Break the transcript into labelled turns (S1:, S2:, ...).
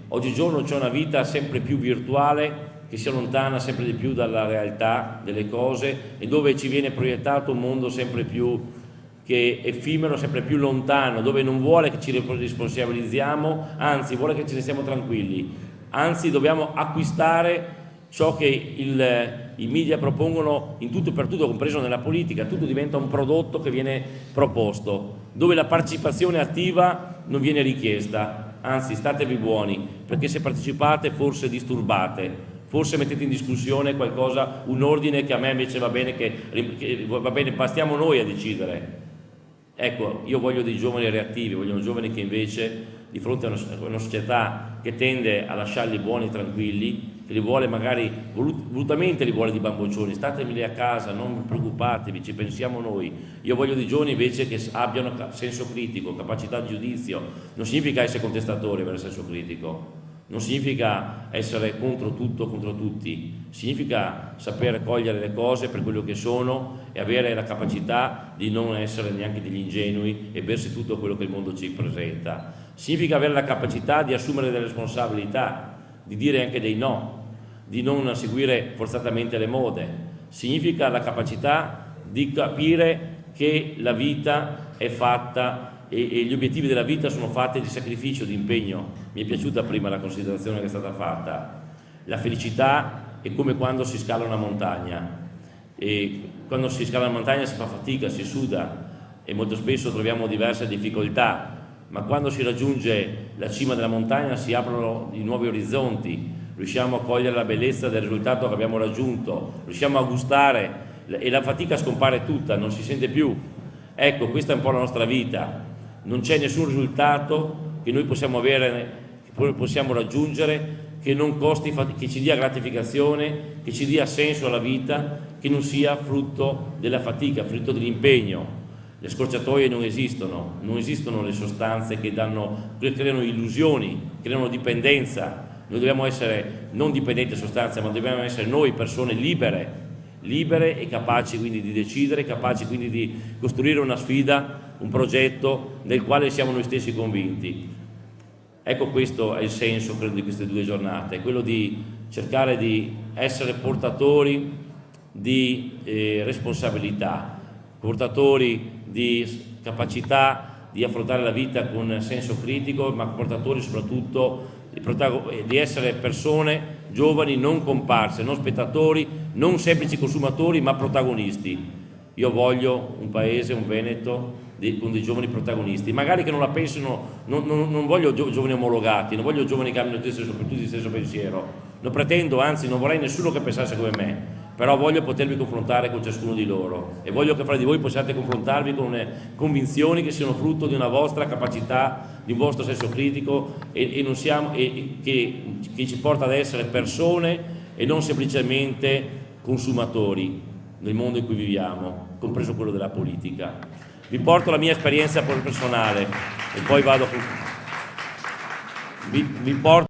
S1: Oggigiorno c'è una vita sempre più virtuale che si allontana sempre di più dalla realtà delle cose e dove ci viene proiettato un mondo sempre più effimero, sempre più lontano, dove non vuole che ci responsabilizziamo, anzi vuole che ce ne stiamo tranquilli, anzi dobbiamo acquistare ciò che i media propongono in tutto e per tutto, compreso nella politica. Tutto diventa un prodotto che viene proposto, dove la partecipazione attiva non viene richiesta, anzi statevi buoni, perché se partecipate forse disturbate, forse mettete in discussione qualcosa, un ordine che a me invece va bene, che va bene, bastiamo noi a decidere. Ecco, io voglio dei giovani reattivi, voglio giovani che invece di fronte a una società che tende a lasciarli buoni e tranquilli, che li vuole magari volutamente, li vuole di bamboccioni, statemi lì a casa, non preoccupatevi, ci pensiamo noi. Io voglio dei giovani invece che abbiano senso critico, capacità di giudizio. Non significa essere contestatori avere senso critico, non significa essere contro tutto, contro tutti, significa sapere cogliere le cose per quello che sono e avere la capacità di non essere neanche degli ingenui e bersi tutto quello che il mondo ci presenta. Significa avere la capacità di assumere delle responsabilità, di dire anche dei no, di non seguire forzatamente le mode. Significa la capacità di capire che la vita è fatta e gli obiettivi della vita sono fatti di sacrificio, di impegno. Mi è piaciuta prima la considerazione che è stata fatta. La felicità è come quando si scala una montagna, e quando si scala una montagna si fa fatica, si suda e molto spesso troviamo diverse difficoltà, ma quando si raggiunge la cima della montagna si aprono i nuovi orizzonti, riusciamo a cogliere la bellezza del risultato che abbiamo raggiunto, riusciamo a gustare e la fatica scompare tutta, non si sente più. Ecco, questa è un po' la nostra vita. Non c'è nessun risultato che noi possiamo avere, che possiamo raggiungere, che non costi, che ci dia gratificazione, che ci dia senso alla vita, che non sia frutto della fatica, frutto dell'impegno. Le scorciatoie non esistono le sostanze che creano illusioni, creano dipendenza. Noi dobbiamo essere non dipendenti da sostanze, ma dobbiamo essere noi persone libere e capaci quindi di decidere, capaci quindi di costruire una sfida, un progetto nel quale siamo noi stessi convinti. Ecco, questo è il senso, credo, di queste due giornate, quello di cercare di essere portatori di responsabilità, portatori di capacità di affrontare la vita con senso critico, ma portatori soprattutto di essere persone giovani non comparse, non spettatori, non semplici consumatori, ma protagonisti. Io voglio un paese, un Veneto con dei giovani protagonisti, magari che non la pensino, non voglio giovani omologati, non voglio giovani che abbiano tutti lo stesso pensiero, non pretendo, anzi non vorrei nessuno che pensasse come me, però voglio potermi confrontare con ciascuno di loro e voglio che fra di voi possiate confrontarvi con convinzioni che siano frutto di una vostra capacità, di un vostro senso critico che ci porta ad essere persone e non semplicemente consumatori nel mondo in cui viviamo, compreso quello della politica. Vi porto la mia esperienza personale e poi vado vi porto